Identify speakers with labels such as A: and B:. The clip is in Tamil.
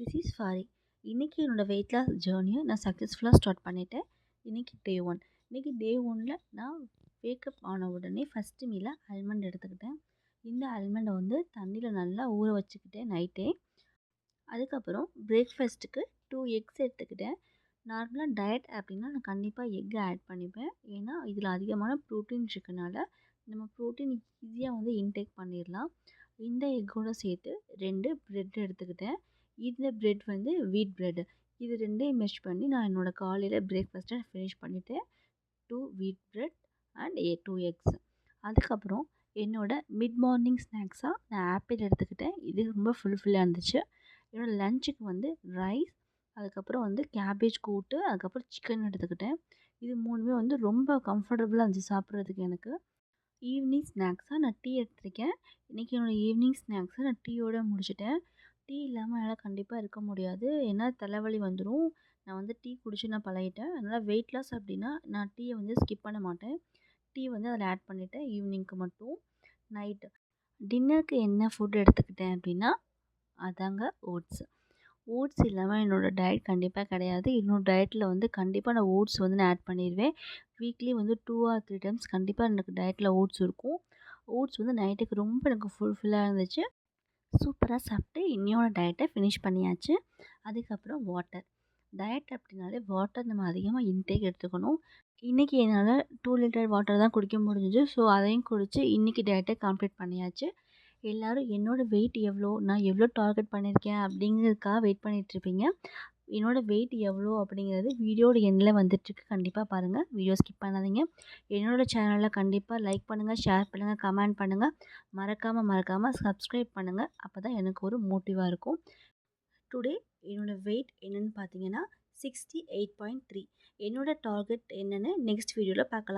A: This is ஃபாரி. இன்றைக்கி என்னோடய வெயிட் லாஸ் ஜேர்னியை நான் சக்ஸஸ்ஃபுல்லாக ஸ்டார்ட் பண்ணிட்டேன். இன்றைக்கி டே 1. இன்றைக்கி டே 1ல் நான் வேக்கப் ஆன உடனே ஃபஸ்ட்டு மீலாக ஆல்மண்ட் எடுத்துக்கிட்டேன். இந்த ஆல்மண்டை வந்து தண்ணியில் நல்லா ஊற வச்சுக்கிட்டேன் நைட்டே. அதுக்கப்புறம் பிரேக்ஃபாஸ்ட்டுக்கு 2 எக்ஸ் எடுத்துக்கிட்டேன். நார்மலாக டயட் அப்படின்னா நான் கண்டிப்பாக எக் ஆட் பண்ணிப்பேன். ஏன்னா இதில் அதிகமான ப்ரோட்டீன் இருக்கனால நம்ம ப்ரோட்டீன் ஈஸியாக வந்து இன்டேக் பண்ணிடலாம். இந்த எக்கோடு சேர்த்து 2 ப்ரெட் எடுத்துக்கிட்டேன். இந்த ப்ரெட் வந்து வீட் ப்ரெட். இது 2யும் மெஷ் பண்ணி நான் என்னோடய காலையில் பிரேக்ஃபாஸ்ட்டை ஃபினிஷ் பண்ணிவிட்டேன். 2 வீட் ப்ரெட் அண்ட் 2 எக்ஸ். அதுக்கப்புறம் என்னோடய மிட் மார்னிங் ஸ்நாக்ஸாக நான் ஆப்பிள் எடுத்துக்கிட்டேன். இது ரொம்ப ஃபுல்ஃபில்லாக இருந்துச்சு. என்னோடய லஞ்சுக்கு வந்து ரைஸ், அதுக்கப்புறம் வந்து கேபேஜ் கூட்டு, அதுக்கப்புறம் சிக்கன் எடுத்துக்கிட்டேன். இது 3மே வந்து ரொம்ப கம்ஃபர்டபுளாக இருந்துச்சு சாப்பிட்றதுக்கு எனக்கு. ஈவினிங் ஸ்நாக்ஸாக நான் டீ எடுத்திருக்கேன். இன்றைக்கி என்னோடய ஈவினிங் ஸ்நாக்ஸை நான் டீயோடு முடிச்சிட்டேன். டீ இல்லாமல் என்னால் கண்டிப்பாக இருக்க முடியாது. ஏன்னா தலைவலி வந்துடும். நான் வந்து டீ குடிச்சு நான் பழகிட்டேன். அதனால் வெயிட் லாஸ் அப்படின்னா நான் டீயை வந்து ஸ்கிப் பண்ண மாட்டேன். டீ வந்து அதில் ஆட் பண்ணிவிட்டேன் ஈவினிங்க்கு மட்டும். நைட்டு டின்னருக்கு என்ன ஃபுட் எடுத்துக்கிட்டேன் அப்படின்னா அதாங்க ஓட்ஸ். ஓட்ஸ் இல்லாமல் என்னோடய டயட் கண்டிப்பாக கிடையாது. என்னோடய டயட்டில் வந்து கண்டிப்பாக நான் ஓட்ஸ் வந்து நான் ஆட் பண்ணிடுவேன். வீக்லி வந்து 2 ஆர் 3 டைம்ஸ் கண்டிப்பாக எனக்கு டயட்டில் ஓட்ஸ் இருக்கும். ஓட்ஸ் வந்து நைட்டுக்கு ரொம்ப எனக்கு ஃபுல்ஃபில்லாக இருந்துச்சு. சூப்பராக சாப்பிட்டு இன்னையோட டயட்டை ஃபினிஷ் பண்ணியாச்சு. அதுக்கப்புறம் வாட்டர். டயட் அப்படின்னாலே வாட்டர் நம்ம அதிகமாக இன்டேக் எடுத்துக்கணும். இன்றைக்கி என்னால் 2 லிட்டர் வாட்டர் தான் குடிக்க முடிஞ்சுது. ஸோ அதையும் குடித்து இன்றைக்கி டயட்டை கம்ப்ளீட் பண்ணியாச்சு. எல்லோரும் என்னோடய வெயிட் எவ்வளோ, நான் எவ்வளோ டார்கெட் பண்ணியிருக்கேன் அப்படிங்கிறதுக்காக வெயிட் பண்ணிகிட்ருப்பீங்க. என்னோடய வெயிட் எவ்வளோ அப்படிங்கிறது வீடியோட எண்டில் வந்துட்டுருக்கு. கண்டிப்பாக பாருங்கள். வீடியோ ஸ்கிப் பண்ணாதீங்க. என்னோடய சேனலில் கண்டிப்பாக லைக் பண்ணுங்கள், ஷேர் பண்ணுங்கள், கமெண்ட் பண்ணுங்கள். மறக்காமல் சப்ஸ்கிரைப் பண்ணுங்கள். அப்போ தான் எனக்கு ஒரு மோட்டிவாக இருக்கும். டுடே என்னோடய வெயிட் என்னென்னு பார்த்தீங்கன்னா 68.3. என்னோடய டார்கெட் என்னென்னு நெக்ஸ்ட் வீடியோவில் பார்க்கலாம்.